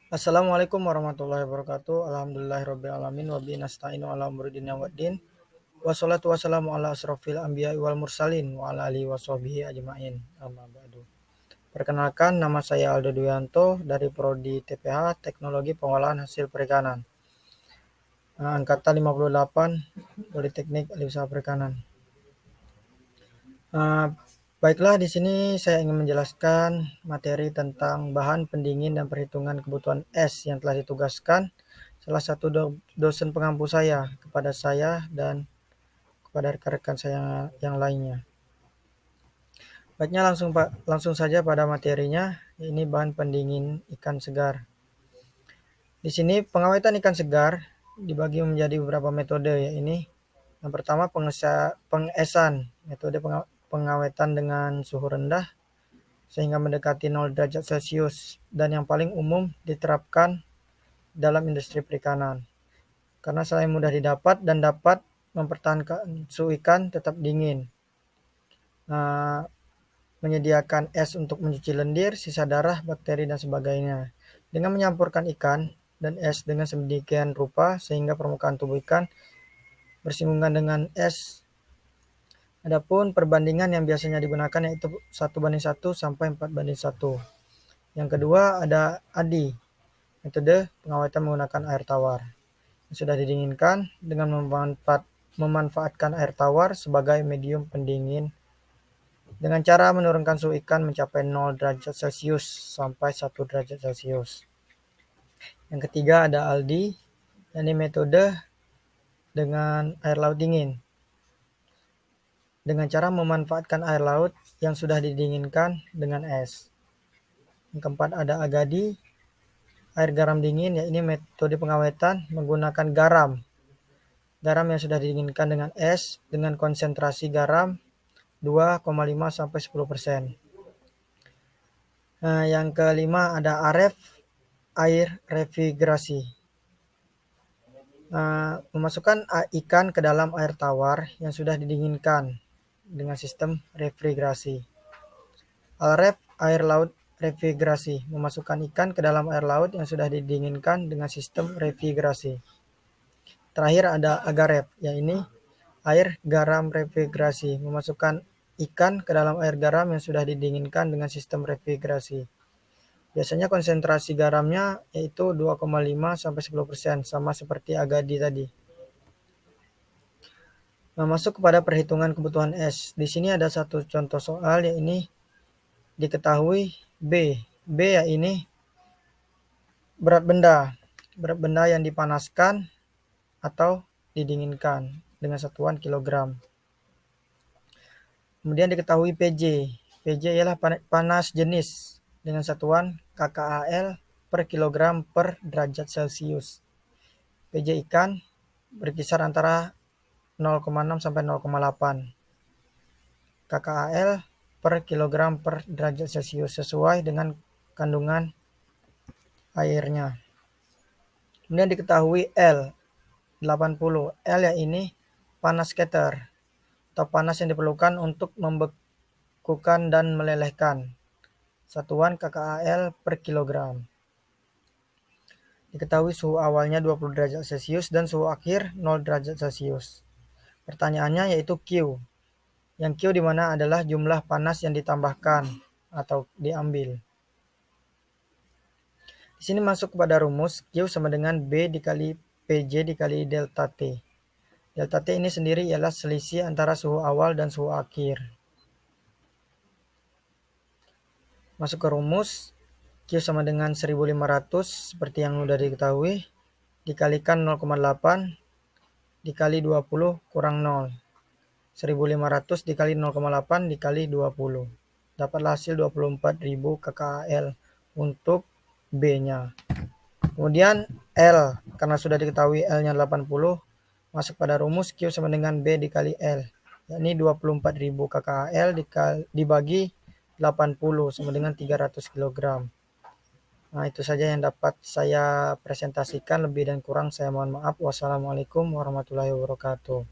Assalamualaikum warahmatullahi wabarakatuh. Alhamdulillahirabbil alamin wa bihi nasta'inu ala umuri dunya waddin. Wassalatu wassalamu ala asrofil anbiya'i wal mursalin wa ala alihi washabihi ajmain. Amma ba'du. Perkenalkan, nama saya Aldo Duyanto dari Prodi TPH Teknologi Pengolahan Hasil Perikanan. Angkatan 58 Politeknik Alih Usaha Perikanan. Baiklah, di sini saya ingin menjelaskan materi tentang bahan pendingin dan perhitungan kebutuhan es yang telah ditugaskan salah satu dosen pengampu saya kepada saya dan kepada rekan-rekan saya yang lainnya. Baiknya langsung saja pada materinya. Ini bahan pendingin ikan segar. Di sini pengawetan ikan segar dibagi menjadi beberapa metode, ya ini. Yang pertama pengesan, metode pengawetan dengan suhu rendah sehingga mendekati 0 derajat Celcius dan yang paling umum diterapkan dalam industri perikanan karena selain mudah didapat dan dapat mempertahankan suhu ikan tetap dingin. Menyediakan es untuk mencuci lendir, sisa darah, bakteri dan sebagainya dengan menyampurkan ikan dan es dengan sedemikian rupa sehingga permukaan tubuh ikan bersinggungan dengan es. Adapun perbandingan yang biasanya digunakan yaitu 1:1 sampai 4:1. Yang kedua ada ADI, metode pengawetan menggunakan air tawar. Yang sudah didinginkan dengan memanfaatkan air tawar sebagai medium pendingin dengan cara menurunkan suhu ikan mencapai 0 derajat Celcius sampai 1 derajat Celcius. Yang ketiga ada ALDI, yakni metode dengan air laut dingin dengan cara memanfaatkan air laut yang sudah didinginkan dengan es. Yang keempat ada AGADI, air garam dingin, yakni metode pengawetan menggunakan garam yang sudah didinginkan dengan es dengan konsentrasi garam 2,5 sampai 10%. Yang kelima ada AREF, air refrigerasi. Memasukkan ikan ke dalam air tawar yang sudah didinginkan dengan sistem refrigerasi. AREF, air laut refrigerasi, memasukkan ikan ke dalam air laut yang sudah didinginkan dengan sistem refrigerasi. Terakhir ada AGAREF, yaitu air garam refrigerasi, memasukkan ikan ke dalam air garam yang sudah didinginkan dengan sistem refrigerasi. Biasanya konsentrasi garamnya yaitu 2,5 sampai 10%, sama seperti AGADI tadi. Masuk kepada perhitungan kebutuhan es. Di sini ada satu contoh soal, yaitu diketahui B. B yaitu berat benda yang dipanaskan atau didinginkan dengan satuan kilogram. Kemudian diketahui PJ. PJ ialah panas jenis dengan satuan kcal per kilogram per derajat Celcius. PJ ikan berkisar antara 0,6 sampai 0,8 kcal per kilogram per derajat Celcius sesuai dengan kandungan airnya. Kemudian diketahui L 80. L yaitu panas scatter atau panas yang diperlukan untuk membekukan dan melelehkan. Satuan kcal per kilogram. Diketahui suhu awalnya 20 derajat Celcius dan suhu akhir 0 derajat Celcius. Pertanyaannya yaitu Q. Yang Q di mana adalah jumlah panas yang ditambahkan atau diambil. Di sini masuk kepada rumus Q sama dengan B dikali PJ dikali delta T. Delta T ini sendiri ialah selisih antara suhu awal dan suhu akhir. Masuk ke rumus, Q sama dengan 1500 seperti yang sudah diketahui, dikalikan 0,8 dikali 20 kurang 0. 1500 dikali 0,8 dikali 20. Dapatlah hasil 24.000 kcal untuk B-nya. Kemudian L, karena sudah diketahui L-nya 80, masuk pada rumus Q sama dengan B dikali L. Yakni 24.000 kcal dibagi 80 sama dengan 300 kg. Nah, itu saja yang dapat saya presentasikan. Lebih dan kurang saya mohon maaf. Wassalamualaikum warahmatullahi wabarakatuh.